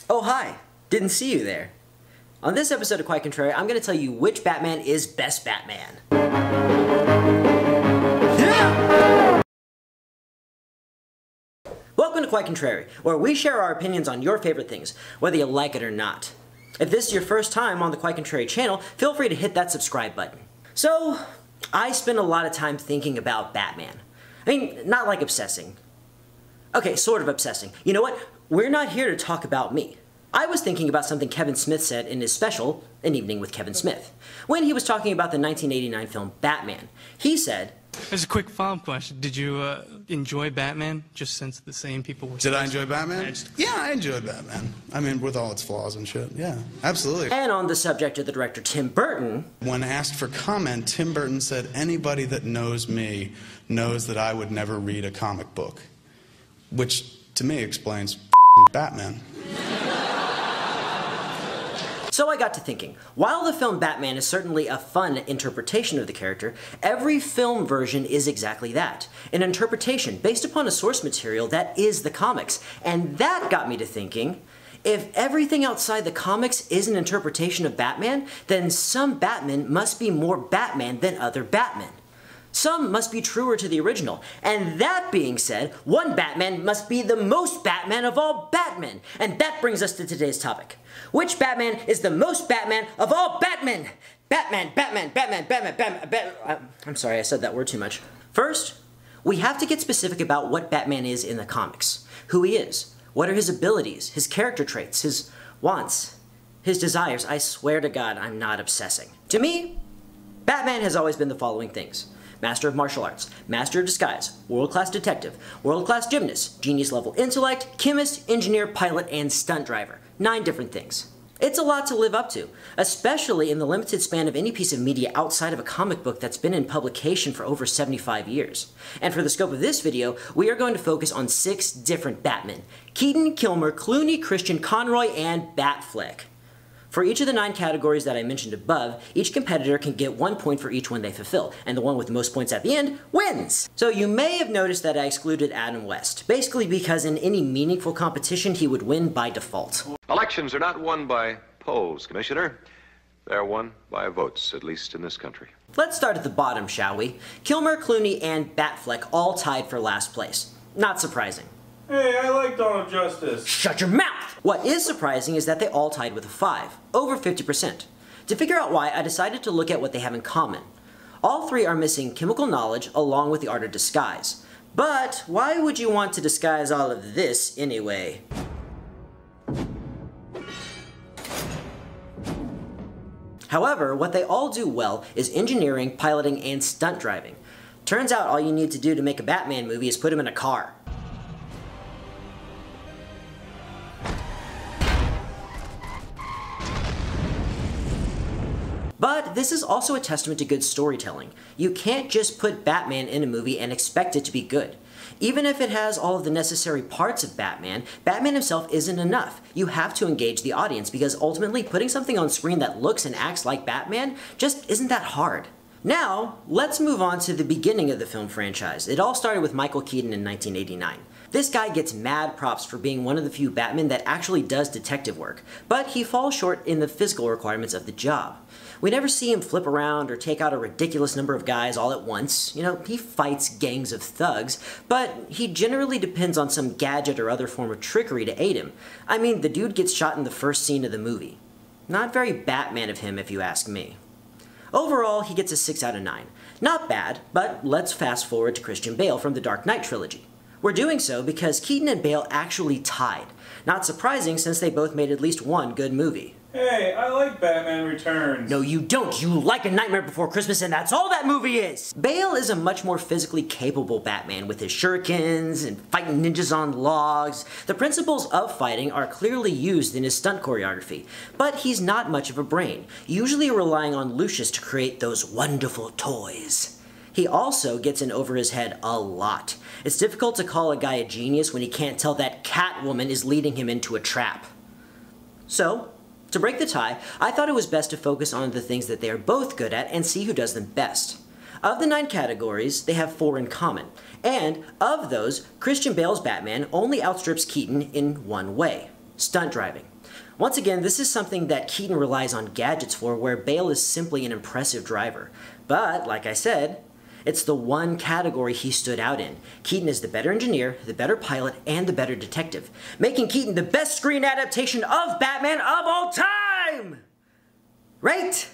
Oh hi, didn't see you there. On this episode of Quite Contrary, I'm going to tell you which Batman is best Batman. Yeah! Welcome to Quite Contrary, where we share our opinions on your favorite things, whether you like it or not. If this is your first time on the Quite Contrary channel, feel free to hit that subscribe button. So, I spend a lot of time thinking about Batman. I mean, not like obsessing. Okay, sort of obsessing. You know what? We're not here to talk about me. I was thinking about something Kevin Smith said in his special, An Evening with Kevin Smith, when he was talking about the 1989 film Batman. He said, There's a quick follow-up question. Did you enjoy Batman, just since the same people were... Did I enjoy Batman? Yeah, I enjoyed Batman. I mean, with all its flaws and shit, yeah, absolutely. And on the subject of the director Tim Burton... When asked for comment, Tim Burton said, anybody that knows me knows that I would never read a comic book. Which, to me, explains Batman. So I got to thinking, while the film Batman is certainly a fun interpretation of the character, every film version is exactly that. An interpretation based upon a source material that is the comics. And that got me to thinking, if everything outside the comics is an interpretation of Batman, then some Batman must be more Batman than other Batmen. Some must be truer to the original. And that being said, one Batman must be the most Batman of all Batmen. And that brings us to today's topic. Which Batman is the most Batman of all Batmen? Batman, Batman, Batman, Batman, Batman, Batman. I'm sorry, I said that word too much. First, we have to get specific about what Batman is in the comics. Who he is. What are his abilities, his character traits, his wants, his desires. I swear to God, I'm not obsessing. To me, Batman has always been the following things. Master of martial arts, master of disguise, world-class detective, world-class gymnast, genius-level intellect, chemist, engineer, pilot, and stunt driver. 9 different things. It's a lot to live up to, especially in the limited span of any piece of media outside of a comic book that's been in publication for over 75 years. And for the scope of this video, we are going to focus on 6 different Batmen: Keaton, Kilmer, Clooney, Christian, Conroy, and Affleck. For each of the 9 categories that I mentioned above, each competitor can get 1 point for each one they fulfill, and the one with the most points at the end wins! So you may have noticed that I excluded Adam West, basically because in any meaningful competition he would win by default. Elections are not won by polls, Commissioner. They're won by votes, at least in this country. Let's start at the bottom, shall we? Kilmer, Clooney, and Affleck all tied for last place. Not surprising. Hey, I like Dawn of Justice. Shut your mouth! What is surprising is that they all tied with a 5, over 50%. To figure out why, I decided to look at what they have in common. All 3 are missing chemical knowledge along with the art of disguise. But why would you want to disguise all of this anyway? However, what they all do well is engineering, piloting, and stunt driving. Turns out all you need to do to make a Batman movie is put him in a car. But this is also a testament to good storytelling. You can't just put Batman in a movie and expect it to be good. Even if it has all of the necessary parts of Batman, Batman himself isn't enough. You have to engage the audience because ultimately putting something on screen that looks and acts like Batman just isn't that hard. Now, let's move on to the beginning of the film franchise. It all started with Michael Keaton in 1989. This guy gets mad props for being one of the few Batmen that actually does detective work, but he falls short in the physical requirements of the job. We never see him flip around or take out a ridiculous number of guys all at once. You know, he fights gangs of thugs, but he generally depends on some gadget or other form of trickery to aid him. I mean, the dude gets shot in the first scene of the movie. Not very Batman of him, if you ask me. Overall, he gets a 6 out of 9. Not bad, but let's fast forward to Christian Bale from the Dark Knight trilogy. We're doing so because Keaton and Bale actually tied. Not surprising since they both made at least one good movie. Hey, I like Batman Returns. No, you don't. You like A Nightmare Before Christmas, and that's all that movie is! Bale is a much more physically capable Batman with his shurikens and fighting ninjas on logs. The principles of fighting are clearly used in his stunt choreography, but he's not much of a brain, usually relying on Lucius to create those wonderful toys. He also gets in over his head a lot. It's difficult to call a guy a genius when he can't tell that Catwoman is leading him into a trap. So, to break the tie, I thought it was best to focus on the things that they are both good at and see who does them best. Of the 9 categories, they have 4 in common, and of those, Christian Bale's Batman only outstrips Keaton in one way: stunt driving. Once again, this is something that Keaton relies on gadgets for, where Bale is simply an impressive driver. But, like I said, it's the one category he stood out in. Keaton is the better engineer, the better pilot, and the better detective, making Keaton the best screen adaptation of Batman of all time! Right?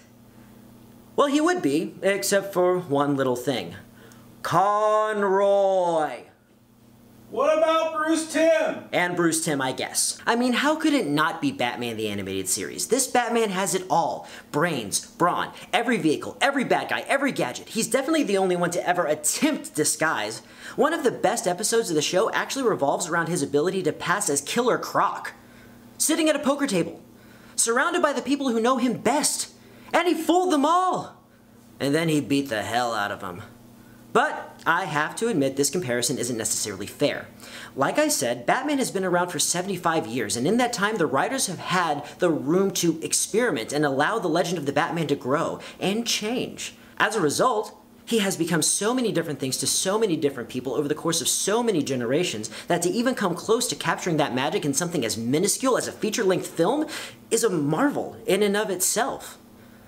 Well, he would be, except for one little thing. Conroy! What about Bruce Timm? And Bruce Timm, I guess. I mean, how could it not be Batman the Animated Series? This Batman has it all. Brains, brawn, every vehicle, every bad guy, every gadget. He's definitely the only one to ever attempt disguise. One of the best episodes of the show actually revolves around his ability to pass as Killer Croc. Sitting at a poker table, surrounded by the people who know him best. And he fooled them all. And then he beat the hell out of them. But I have to admit this comparison isn't necessarily fair. Like I said, Batman has been around for 75 years, and in that time the writers have had the room to experiment and allow the legend of the Batman to grow and change. As a result, he has become so many different things to so many different people over the course of so many generations that to even come close to capturing that magic in something as minuscule as a feature-length film is a marvel in and of itself.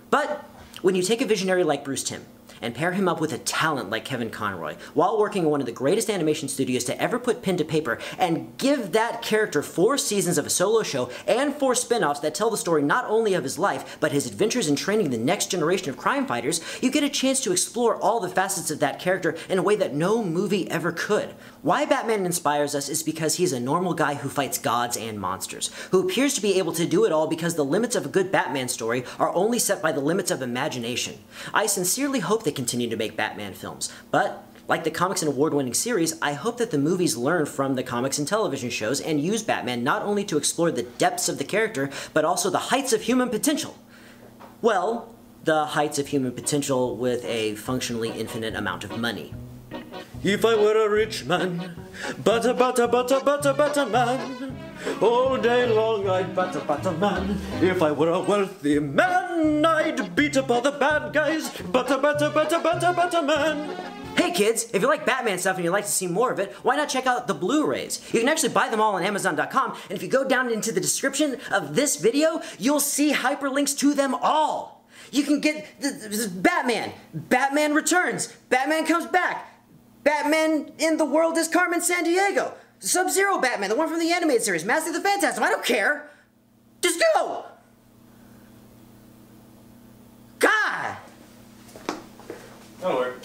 But when you take a visionary like Bruce Timm, and pair him up with a talent like Kevin Conroy, while working in one of the greatest animation studios to ever put pen to paper, and give that character 4 seasons of a solo show and 4 spin-offs that tell the story not only of his life, but his adventures in training the next generation of crime fighters, you get a chance to explore all the facets of that character in a way that no movie ever could. Why Batman inspires us is because he's a normal guy who fights gods and monsters, who appears to be able to do it all because the limits of a good Batman story are only set by the limits of imagination. I sincerely hope they continue to make Batman films, but like the comics and award-winning series, I hope that the movies learn from the comics and television shows and use Batman not only to explore the depths of the character, but also the heights of human potential. Well, the heights of human potential with a functionally infinite amount of money. If I were a rich man, butter man, all day long I'd butter man. If I were a wealthy man, I'd beat up all the bad guys, butter man. Hey kids, if you like Batman stuff and you'd like to see more of it, why not check out the Blu-rays? You can actually buy them all on Amazon.com, and if you go down into the description of this video, you'll see hyperlinks to them all. You can get Batman, Batman Returns, Batman Comes Back, Batman in the World is Carmen Sandiego, Sub-Zero Batman, the one from the animated series, Master of the Phantasm, I don't care. Just go! God! That'll work.